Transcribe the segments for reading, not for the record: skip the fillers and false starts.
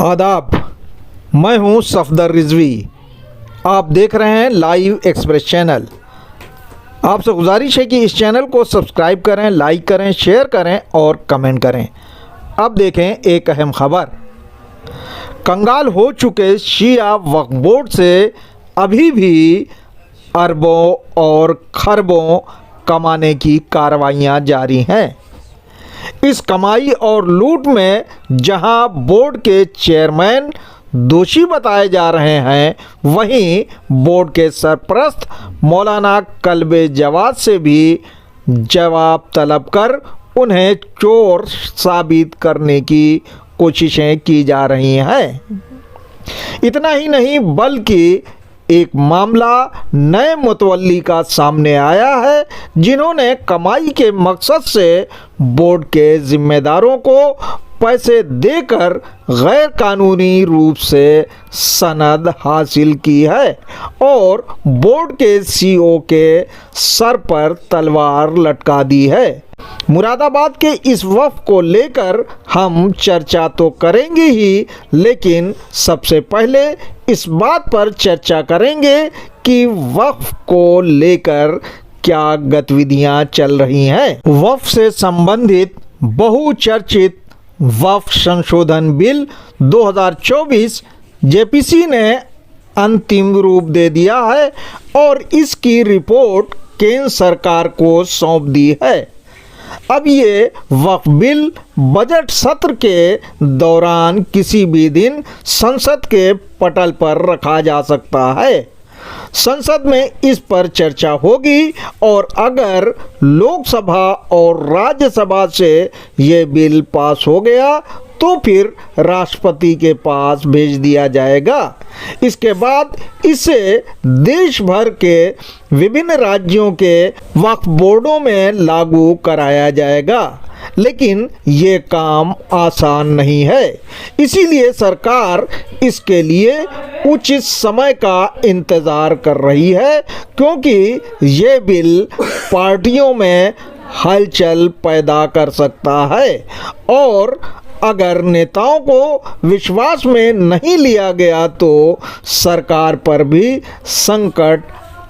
आदाब, मैं हूं सफदर रिजवी। आप देख रहे हैं लाइव एक्सप्रेस चैनल। आपसे गुजारिश है कि इस चैनल को सब्सक्राइब करें, लाइक करें, शेयर करें और कमेंट करें। अब देखें एक अहम खबर। कंगाल हो चुके शिया वक्फ बोर्ड से अभी भी अरबों और खरबों कमाने की कार्रवाइयाँ जारी हैं। इस कमाई और लूट में जहां बोर्ड के चेयरमैन दोषी बताए जा रहे हैं, वहीं बोर्ड के सरपरस्त मौलाना कल्बे जवाद से भी जवाब तलब कर उन्हें चोर साबित करने की कोशिशें की जा रही हैं। इतना ही नहीं बल्कि एक मामला नए मुतवल्ली का सामने आया है, जिन्होंने कमाई के मकसद से बोर्ड के जिम्मेदारों को पैसे देकर गैर कानूनी रूप से सनद हासिल की है और बोर्ड के सीईओ के सर पर तलवार लटका दी है। मुरादाबाद के इस वक्फ को लेकर हम चर्चा तो करेंगे ही, लेकिन सबसे पहले इस बात पर चर्चा करेंगे कि वक्फ को लेकर क्या गतिविधियां चल रही हैं। वक्फ से संबंधित बहुचर्चित वक्फ संशोधन बिल 2024 जेपीसी ने अंतिम रूप दे दिया है और इसकी रिपोर्ट केंद्र सरकार को सौंप दी है। अब ये वक्फ बिल बजट सत्र के दौरान किसी भी दिन संसद के पटल पर रखा जा सकता है। संसद में इस पर चर्चा होगी और अगर लोकसभा और राज्यसभा से ये बिल पास हो गया तो फिर राष्ट्रपति के पास भेज दिया जाएगा। इसके बाद इसे देश भर के विभिन्न राज्यों के वक्फ बोर्डों में लागू कराया जाएगा, लेकिन ये काम आसान नहीं है। इसीलिए सरकार इसके लिए उचित समय का इंतज़ार कर रही है, क्योंकि ये बिल पार्टियों में हलचल पैदा कर सकता है और अगर नेताओं को विश्वास में नहीं लिया गया तो सरकार पर भी संकट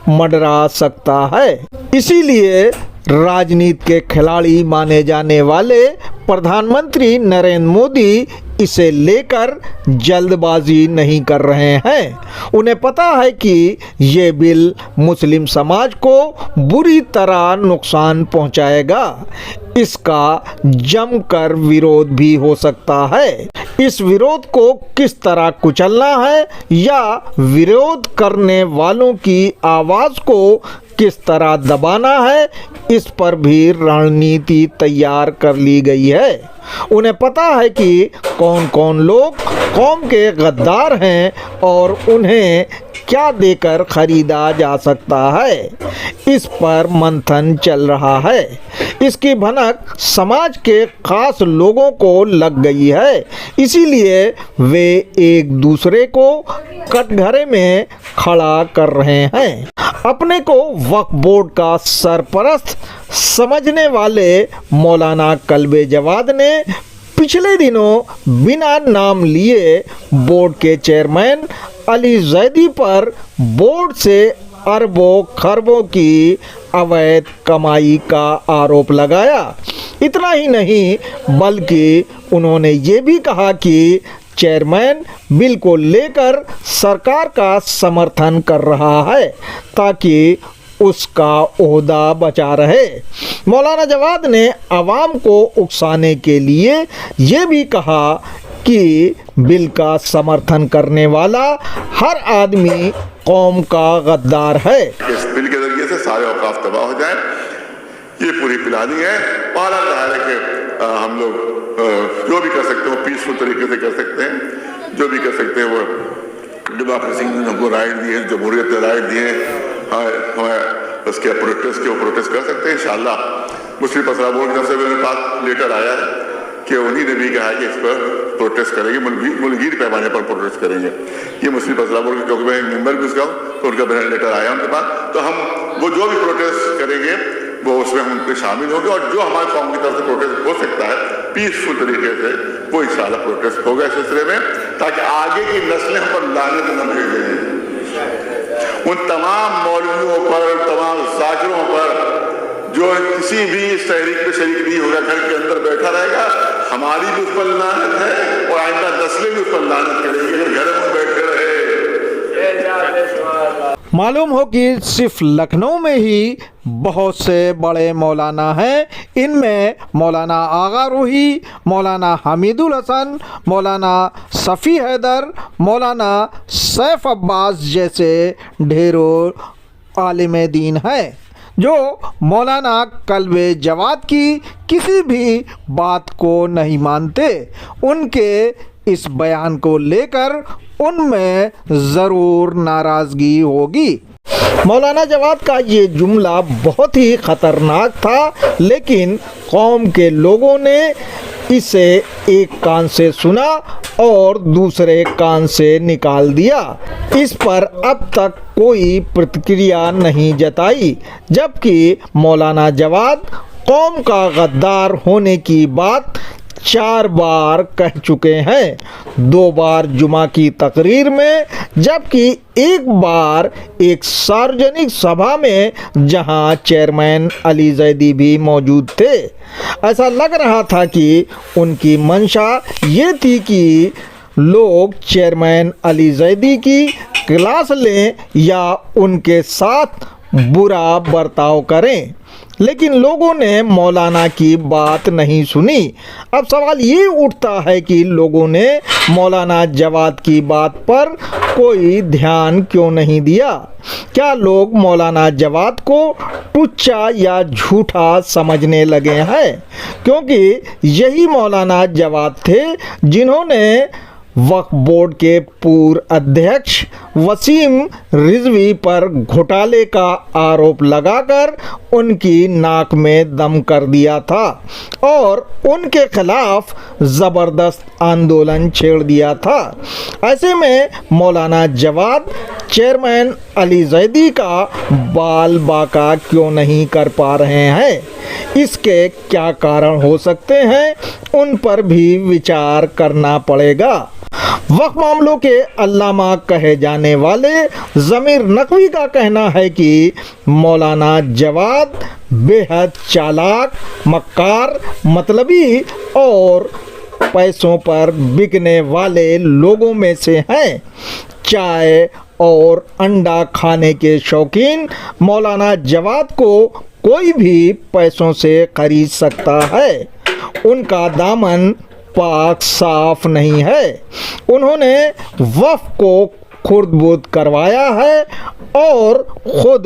मंडरा सकता है। इसीलिए राजनीति के खिलाड़ी माने जाने वाले प्रधानमंत्री नरेंद्र मोदी इसे लेकर जल्दबाजी नहीं कर रहे हैं। उन्हें पता है कि ये बिल मुस्लिम समाज को बुरी तरह नुकसान पहुंचाएगा। इसका जमकर विरोध भी हो सकता है। इस विरोध को किस तरह कुचलना है या विरोध करने वालों की आवाज़ को किस तरह दबाना है, इस पर भी रणनीति तैयार कर ली गई है। उन्हें पता है कि कौन कौन लोग कौम के गद्दार हैं और उन्हें क्या देकर खरीदा जा सकता है। इस पर मंथन चल रहा है। इसकी भनक समाज के खास लोगों को लग गई है, इसीलिए वे एक दूसरे को कटघरे में खड़ा कर रहे हैं। अपने को वक्फ बोर्ड का सरपरस्त समझने वाले मौलाना कल्बे जवाद ने पिछले दिनों बिना नाम लिए बोर्ड के चेयरमैन अली जैदी पर बोर्ड से अरबों खरबों की अवैध कमाई का आरोप लगाया। इतना ही नहीं बल्कि उन्होंने ये भी कहा कि चेयरमैन बिल को लेकर सरकार का समर्थन कर रहा है ताकि उसका ओहदा बचा रहे। मौलाना जवाद ने आवाम को उकसाने के लिए ये भी कहा कि बिल का समर्थन करने वाला हर आदमी कौम का गद्दार है। इस बिल के जरिए से सारे औकाफ तबाह हो जाए, ये पूरी प्लानिंग है। पहला ज़ाहिर है कि हम लोग जो भी कर सकते हैं वो पीसफुल तरीके से कर सकते हैं। जो भी कर सकते हैं वो डेमोक्रेसी ने हमको राइट दी है, जमहूरियत ने राइट दी है, हमें उसके प्रोटेस्ट के वो प्रोटेस्ट कर सकते हैं। इंशाअल्लाह मुस्लिम मसला बोर्ड की तरफ से मेरे पास लेटर आया है कि उन्हीं ने भी कहा है कि इस पर प्रोटेस्ट करेंगे, मुल्कीर पैमाने पर प्रोटेस्ट करेंगे। ये मुस्लिम मसला बोर्ड क्योंकि मैं मेंबर भी उसका हूँ तो उनका मेरा लेटर आया उनके पास, तो हम वो जो भी प्रोटेस्ट करेंगे वो उसमें हम उनके शामिल होंगे और जो हमारे कौम की तरफ से प्रोटेस्ट हो सकता है पीसफुल तरीके से वो इंशाअल्लाह प्रोटेस्ट होगा इस सिलसिले में। ताकि आगे की नस्लें हम पर लानत न भेजें। उन तमाम मौलवियों पर, तमाम जाकिरों पर जो किसी भी तहरीक में शरीक नहीं होगा, घर के अंदर बैठा रहेगा, हमारी भी उस पर लानत है और आइंदा नस्लें भी उस पर लानत करेंगी अगर घर में बैठे रहे। मालूम हो कि सिर्फ लखनऊ में ही बहुत से बड़े मौलाना हैं। इनमें मौलाना आगा रूही, मौलाना हमीदुल हसन, मौलाना सफ़ी हैदर, मौलाना सैफ अब्बास जैसे ढेरों आलिम दीन हैं जो मौलाना कल्बे जवाद की किसी भी बात को नहीं मानते। उनके इस बयान को लेकर उनमें ज़रूर नाराज़गी होगी। मौलाना जवाद का ये जुमला बहुत ही ख़तरनाक था, लेकिन कौम के लोगों ने इसे एक कान से सुना और दूसरे कान से निकाल दिया। इस पर अब तक कोई प्रतिक्रिया नहीं जताई, जबकि मौलाना जवाद कौम का गद्दार होने की बात 4 बार कह चुके हैं, 2 बार जुमा की तकरीर में, जबकि 1 बार एक सार्वजनिक सभा में जहां चेयरमैन अली जैदी भी मौजूद थे। ऐसा लग रहा था कि उनकी मंशा ये थी कि लोग चेयरमैन अली जैदी की क्लास लें या उनके साथ बुरा बर्ताव करें, लेकिन लोगों ने मौलाना की बात नहीं सुनी। अब सवाल ये उठता है कि लोगों ने मौलाना जवाद की बात पर कोई ध्यान क्यों नहीं दिया? क्या लोग मौलाना जवाद को टुच्चा या झूठा समझने लगे हैं? क्योंकि यही मौलाना जवाद थे जिन्होंने वक्फ बोर्ड के पूर्व अध्यक्ष वसीम रिजवी पर घोटाले का आरोप लगाकर उनकी नाक में दम कर दिया था और उनके खिलाफ ज़बरदस्त आंदोलन छेड़ दिया था। ऐसे में मौलाना जवाद चेयरमैन अली जैदी का बाल बाका क्यों नहीं कर पा रहे हैं? इसके क्या कारण हो सकते हैं? उन पर भी विचार करना पड़ेगा। वक्फ मामलों के अल्लामा कहे जाने वाले ज़मीर नकवी का कहना है कि मौलाना जवाद बेहद चालाक, मक्कार, मतलबी और पैसों पर बिकने वाले लोगों में से हैं। चाय और अंडा खाने के शौकीन मौलाना जवाद को कोई भी पैसों से खरीद सकता है। उनका दामन पाक साफ नहीं है। उन्होंने वक्फ को खुर्द-बुर्द करवाया है और खुद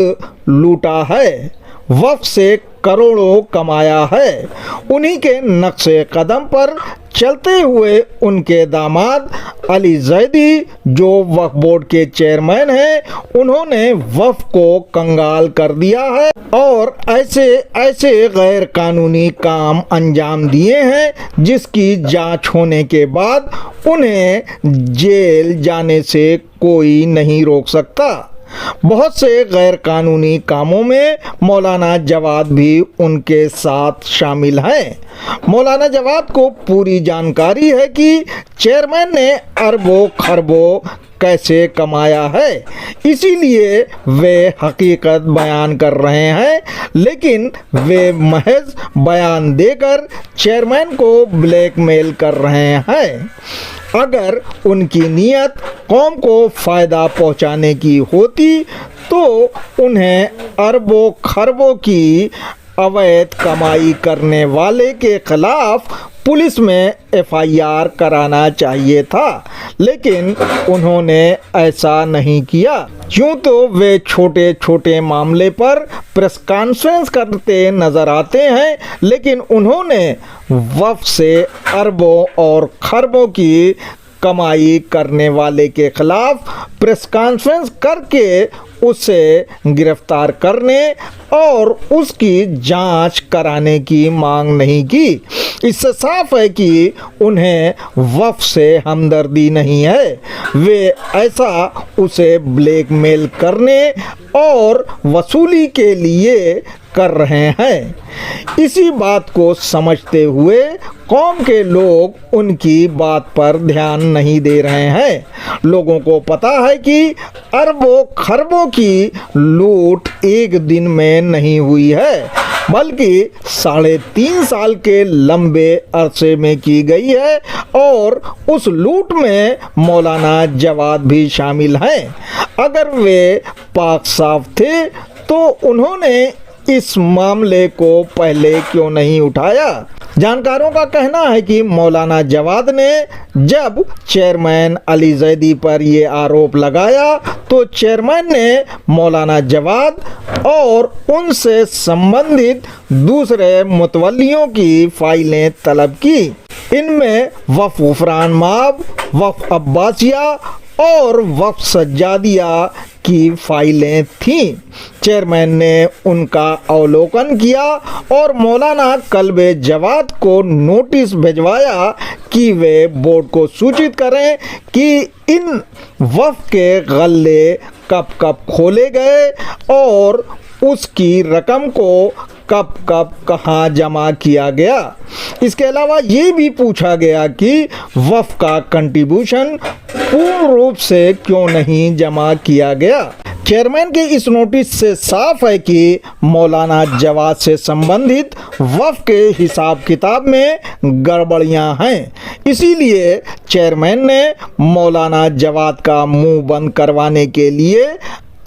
लूटा है, वक्फ से करोड़ों कमाया है। उन्हीं के नक्शे कदम पर चलते हुए उनके दामाद अली जैदी जो वक्फ बोर्ड के चेयरमैन हैं, उन्होंने वक्फ को कंगाल कर दिया है और ऐसे गैर कानूनी काम अंजाम दिए हैं जिसकी जांच होने के बाद उन्हें जेल जाने से कोई नहीं रोक सकता। बहुत से गैर कानूनी कामों में मौलाना जवाद भी उनके साथ शामिल हैं। मौलाना जवाद को पूरी जानकारी है कि चेयरमैन ने अरबों खरबों कैसे कमाया है, इसीलिए वे हकीकत बयान कर रहे हैं, लेकिन वे महज बयान देकर चेयरमैन को ब्लैकमेल कर रहे हैं। अगर उनकी नीयत कौम को फ़ायदा पहुंचाने की होती तो उन्हें अरबों खरबों की अवैध कमाई करने वाले के खिलाफ पुलिस में एफआईआर कराना चाहिए था, लेकिन उन्होंने ऐसा नहीं किया। यूँ तो वे छोटे छोटे मामले पर प्रेस कॉन्फ्रेंस करते नज़र आते हैं, लेकिन उन्होंने वक्फ से अरबों और खरबों की कमाई करने वाले के खिलाफ प्रेस कॉन्फ्रेंस करके उसे गिरफ्तार करने और उसकी जांच कराने की मांग नहीं की। इससे साफ है कि उन्हें वक्फ से हमदर्दी नहीं है। वे ऐसा उसे ब्लैकमेल करने और वसूली के लिए कर रहे हैं। इसी बात को समझते हुए कौम के लोग उनकी बात पर ध्यान नहीं दे रहे हैं। लोगों को पता है कि अरबों खरबों की लूट एक दिन में नहीं हुई है, बल्कि 3.5 साल के लंबे अरसे में की गई है और उस लूट में मौलाना जवाद भी शामिल हैं। अगर वे पाक साफ थे तो उन्होंने इस मामले को पहले क्यों नहीं उठाया। जानकारों का कहना है कि मौलाना जवाद ने जब चेयरमैन अली जैदी पर ये आरोप लगाया तो चेयरमैन ने मौलाना जवाद और उनसे संबंधित दूसरे मुतवल्लियों की फाइलें तलब की। इनमें वफ़ गुफरान माब, वफ़ अब्बासिया और वफ़ सज्जादिया की फाइलें थीं। चेयरमैन ने उनका अवलोकन किया और मौलाना कल्बे जवाद को नोटिस भिजवाया कि वे बोर्ड को सूचित करें कि इन वफ़ के गल्ले कब कब खोले गए और उसकी रकम को कब कब कहाँ जमा किया गया। इसके अलावा ये भी पूछा गया कि वफ़ का कंट्रीब्यूशन पूर्ण रूप से क्यों नहीं जमा किया गया। चेयरमैन के इस नोटिस से साफ है कि मौलाना जवाद से संबंधित वफ़ के हिसाब किताब में गड़बड़ियां हैं। इसीलिए चेयरमैन ने मौलाना जवाद का मुंह बंद करवाने के लिए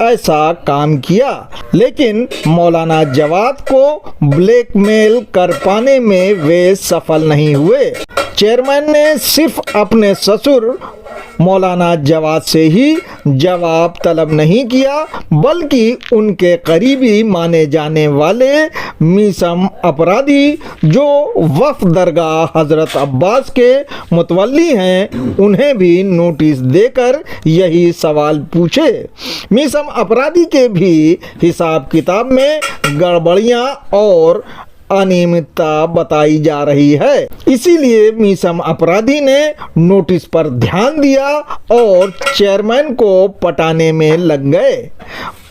ऐसा काम किया, लेकिन मौलाना जवाद को ब्लैकमेल कर पाने में वे सफल नहीं हुए। चेयरमैन ने सिर्फ अपने ससुर मौलाना जवाद से ही जवाब तलब नहीं किया, बल्कि उनके करीबी माने जाने वाले मीसम अपराधी जो वफ़ दरगाह हज़रत अब्बास के मुतवल्ली हैं, उन्हें भी नोटिस देकर यही सवाल पूछे। मीसम अपराधी के भी हिसाब किताब में गड़बड़ियां और अनियमितता बताई जा रही है। इसीलिए मीसम अपराधी ने नोटिस पर ध्यान दिया और चेयरमैन को पटाने में लग गए।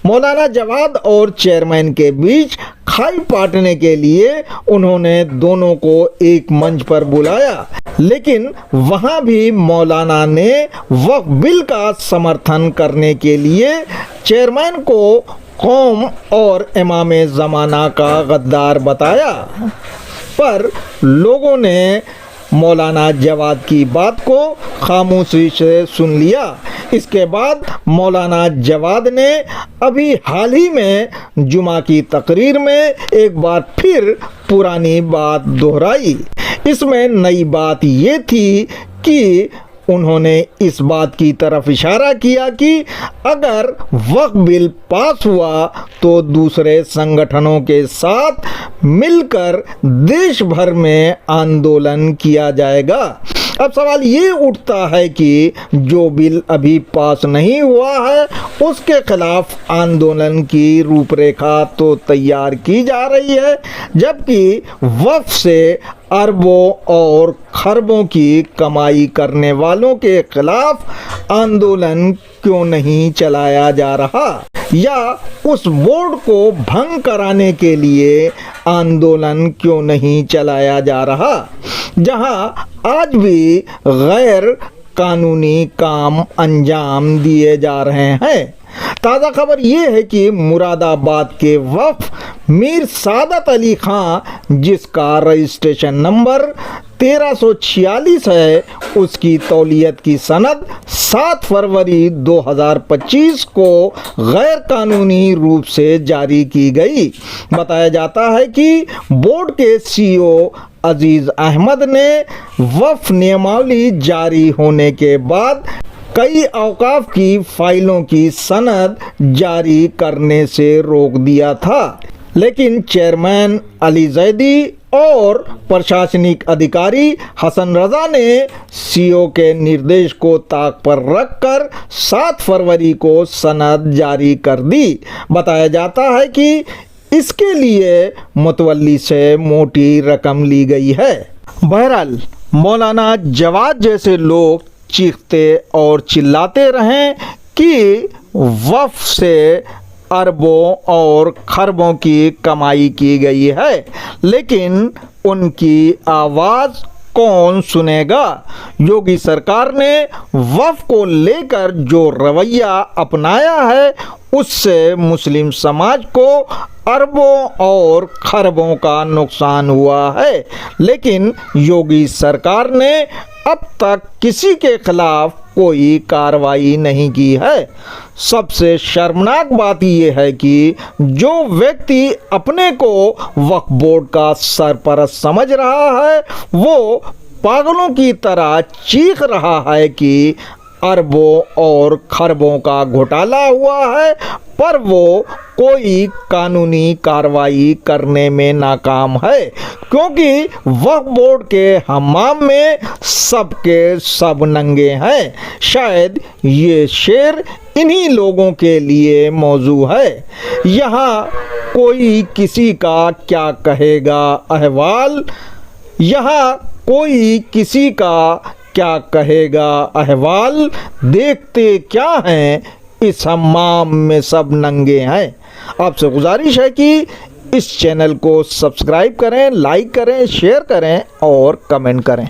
मौलाना जवाद और चेयरमैन के बीच खाई पाटने के लिए उन्होंने दोनों को एक मंच पर बुलाया, लेकिन वहां भी मौलाना ने वक्फ बिल का समर्थन करने के लिए चेयरमैन को कौम और इमामे ज़माना का गद्दार बताया। पर लोगों ने मौलाना जवाद की बात को खामोशी से सुन लिया। इसके बाद मौलाना जवाद ने अभी हाल ही में जुमा की तकरीर में एक बार फिर पुरानी बात दोहराई। इसमें नई बात ये थी कि उन्होंने इस बात की तरफ इशारा किया कि अगर वक्फ बिल पास हुआ तो दूसरे संगठनों के साथ मिलकर देश भर में आंदोलन किया जाएगा। अब सवाल ये उठता है कि जो बिल अभी पास नहीं हुआ है उसके खिलाफ आंदोलन की रूपरेखा तो तैयार की जा रही है, जबकि वक्फ से अरबों और खरबों की कमाई करने वालों के खिलाफ आंदोलन क्यों नहीं चलाया जा रहा, या उस बोर्ड को भंग कराने के लिए आंदोलन क्यों नहीं चलाया जा रहा, जहां आज भी गैर कानूनी काम अंजाम दिए जा रहे हैं। ताज़ा खबर ये है कि मुरादाबाद के वफ़ मीर सादत अली खां, जिसका रजिस्ट्रेशन नंबर 1346 है, उसकी तौलियत की सनद 7 फरवरी 2025 को गैर कानूनी रूप से जारी की गई। बताया जाता है कि बोर्ड के CEO अजीज़ अहमद ने वफ़ नियमावली जारी होने के बाद कई औकाफ की फाइलों की सनद जारी करने से रोक दिया था, लेकिन चेयरमैन अली जैदी और प्रशासनिक अधिकारी हसन रजा ने CEO के निर्देश को ताक पर रखकर 7 फरवरी को सनद जारी कर दी। बताया जाता है कि इसके लिए मुतवल्ली से मोटी रकम ली गई है। बहरहाल मौलाना जवाद जैसे लोग चीखते और चिल्लाते रहें कि वफ़ से अरबों और खरबों की कमाई की गई है, लेकिन उनकी आवाज़ कौन सुनेगा? योगी सरकार ने वक्फ को लेकर जो रवैया अपनाया है उससे मुस्लिम समाज को अरबों और खरबों का नुकसान हुआ है, लेकिन योगी सरकार ने अब तक किसी के खिलाफ कोई कार्रवाई नहीं की है। सबसे शर्मनाक बात यह है कि जो व्यक्ति अपने को वक्फ बोर्ड का सरपरस्त समझ रहा है वो पागलों की तरह चीख रहा है कि अरबों और खरबों का घोटाला हुआ है, पर वो कोई कानूनी कार्रवाई करने में नाकाम है, क्योंकि वक्फ बोर्ड के हमाम में सबके सब नंगे हैं। शायद ये शेर इन्हीं लोगों के लिए मौजू है। यहाँ कोई किसी का क्या कहेगा अहवाल, यहाँ कोई किसी का क्या कहेगा अहवाल, देखते क्या हैं इस हमाम में सब नंगे हैं। आपसे गुजारिश है कि इस चैनल को सब्सक्राइब करें, लाइक करें, शेयर करें और कमेंट करें।